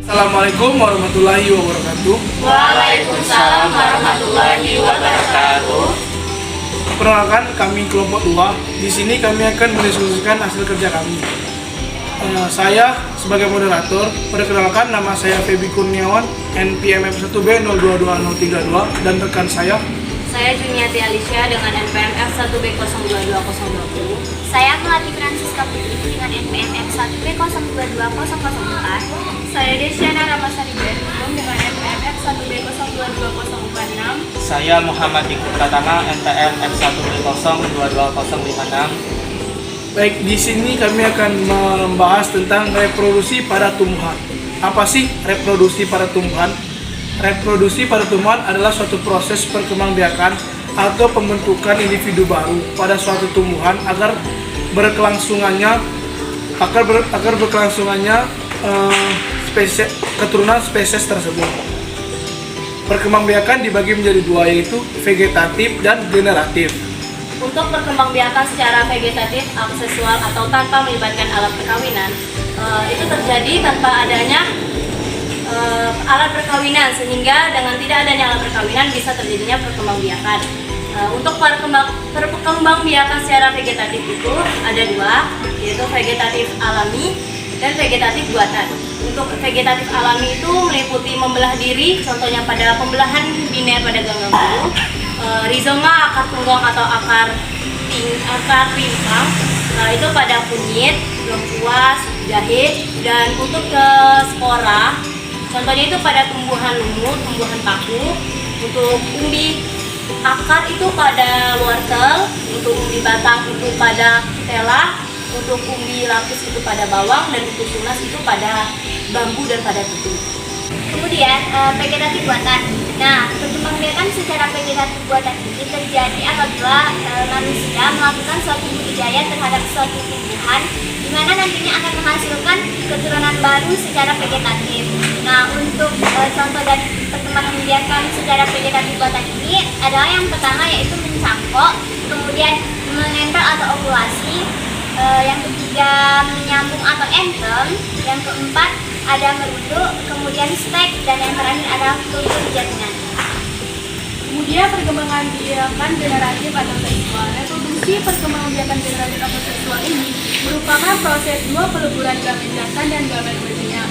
Assalamualaikum warahmatullahi wabarakatuh. Waalaikumsalam warahmatullahi wabarakatuh. Perkenalkan, kami kelompok 2. Di sini kami akan mendiskusikan hasil kerja kami. Saya sebagai moderator, perkenalkan nama saya Feby Kurniawan, NPM F1B 022032, dan rekan saya. Saya Juniati Alicia dengan NPM F1B 022020. Saya Melati Francisca Putri dengan NPM F1B 022004. Saya Desyana Ramasari Berhubung dengan NPM F1B 022046. Saya Muhammad Dikut Pratama, NPM F1B 022056. Baik, di sini kami akan membahas tentang reproduksi pada tumbuhan. Apa sih reproduksi pada tumbuhan? Reproduksi pada tumbuhan adalah suatu proses perkembangbiakan atau pembentukan individu baru pada suatu tumbuhan agar berkelangsungannya keturunan spesies tersebut. Perkembangbiakan dibagi menjadi dua, yaitu vegetatif dan generatif. Untuk perkembangbiakan secara vegetatif, aksesual atau tanpa melibatkan alat perkawinan, itu terjadi tanpa adanya alat perkawinan, sehingga dengan tidak adanya alat perkawinan bisa terjadinya perkembangbiakan. Untuk perkembangbiakan secara vegetatif itu ada dua, yaitu vegetatif alami dan vegetatif buatan. Untuk vegetatif alami itu meliputi membelah diri, contohnya pada pembelahan biner pada ganggang bulu, rizoma, akar tunggang atau akar pimpang, itu pada kunyit, lengkuas, jahe, dan untuk ke spora, contohnya itu pada tumbuhan lumut, tumbuhan paku. Untuk umbi akar itu pada wortel, untuk umbi batang itu pada tela, untuk umbi lapis itu pada bawang, dan untuk tunas itu pada bambu dan pada tutu. Kemudian vegetatif buatan. Nah, perkembangbiakan secara vegetatif buatan ini terjadi apabila manusia melakukan suatu budidaya terhadap suatu tumbuhan, di mana nantinya akan menghasilkan keturunan baru secara vegetatif. Nah, untuk contoh dari perkembangbiakan secara vegetatif buatan ini adalah yang pertama yaitu mencangkok, kemudian menempel atau ovulasi, yang ketiga menyambung atau entem, yang keempat ada merunduk, kemudian stek, dan yang terakhir adalah tutur jatinan. Kemudian perkembangbiakan generatif atau seksual. Reproduksi perkembangbiakan generatif atau seksual ini merupakan proses dua peleburan gamet jantan dan gamet betina.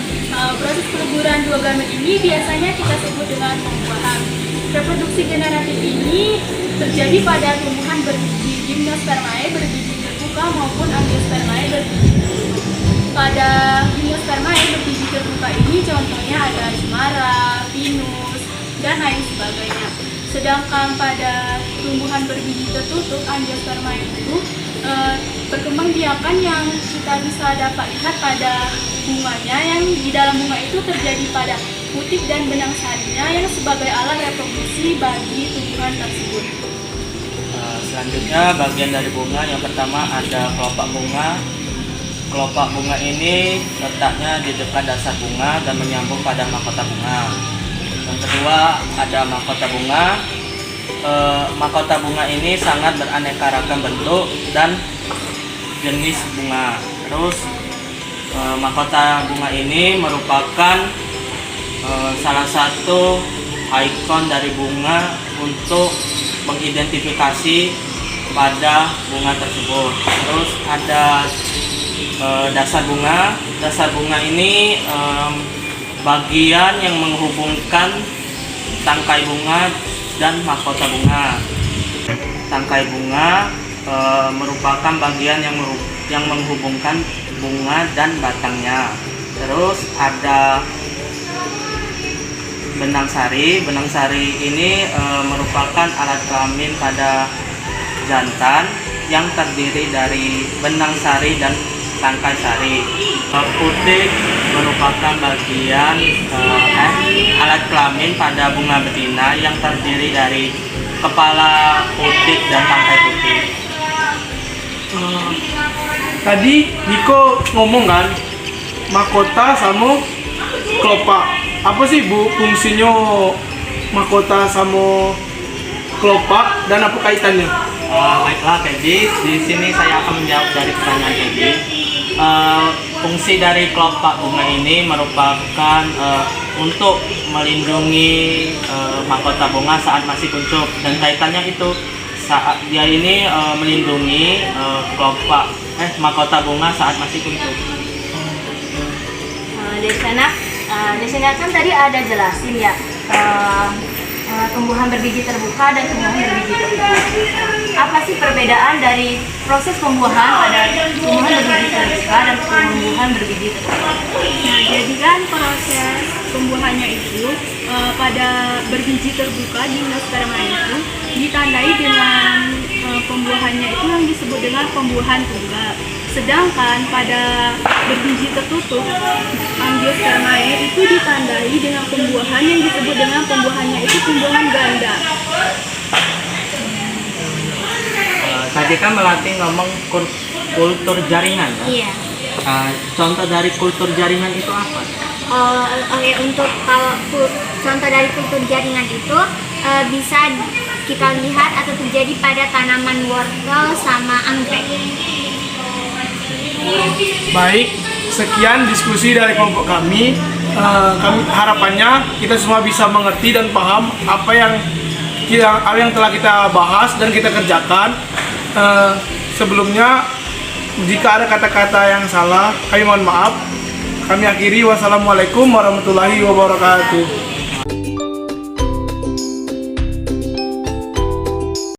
Proses peleburan dua gamet ini biasanya kita sebut dengan pembuahan. Reproduksi generatif ini terjadi pada tumbuhan berbiji gimnospermae, berbiji terbuka, maupun angiospermae berbiji tertutup. Pada gimnospermae berbiji terbuka ini contohnya ada cemara, pinus, dan lain sebagainya. Sedangkan pada tumbuhan berbiji tertutup, angiospermae itu perkembangbiakan yang kita bisa dapat lihat pada bunganya, yang di dalam bunga itu terjadi pada putik dan benang sarinya yang sebagai alat reproduksi bagi tumbuhan tersebut. Selanjutnya bagian dari bunga, yang pertama ada kelopak bunga. Kelopak bunga ini letaknya di dekat dasar bunga dan menyambung pada mahkota bunga. Yang kedua ada mahkota bunga. Mahkota bunga ini sangat beraneka ragam bentuk dan jenis bunga. Terus mahkota bunga ini merupakan salah satu ikon dari bunga untuk mengidentifikasi pada bunga tersebut. Terus ada dasar bunga. Dasar bunga ini bagian yang menghubungkan tangkai bunga dan mahkota bunga. Tangkai bunga merupakan bagian yang menghubungkan bunga dan batangnya. Terus ada benang sari. Benang sari ini merupakan alat kelamin pada jantan yang terdiri dari benang sari dan tangkai sari. Putik merupakan bagian alat kelamin pada bunga betina yang terdiri dari kepala putik dan tangkai putik. Tadi Niko ngomong kan, mahkota sama kelopak. Apa sih Bu fungsinya mahkota sama kelopak dan apa kaitannya? Baiklah Feby, di sini saya akan menjawab dari pertanyaan Feby. Fungsi dari kelopak bunga ini merupakan untuk melindungi mahkota bunga saat masih kuncup, dan kaitannya itu saat dia ini melindungi mahkota bunga saat masih kuncup. Di sana kan tadi ada jelasin ya, tumbuhan berbiji terbuka dan tumbuhan berbiji tertutup. Apa sih perbedaan dari proses pembuahan pada tumbuhan berbiji terbuka dan tumbuhan berbiji tertutup? Nah, jadi kan proses pembuahannya itu pada berbiji terbuka di gimnosperma itu ditandai dengan pembuahannya itu yang disebut dengan pembuahan tunggal. Sedangkan pada berbiji tertutup angiospermae itu ditandai dengan pembuahan yang disebut dengan pembuahannya itu pembuahan ganda. Tadi kan Melati ngomong kultur jaringan kan? Iya. Contoh dari kultur jaringan itu apa? Oke, untuk kalau contoh dari kultur jaringan itu bisa kita lihat atau terjadi pada tanaman wortel sama anggrek. Baik, sekian diskusi dari kelompok kami. Kami harapannya kita semua bisa mengerti dan paham apa yang telah kita bahas dan kita kerjakan. Sebelumnya, jika ada kata-kata yang salah, kami mohon maaf. Kami akhiri, wassalamualaikum warahmatullahi wabarakatuh.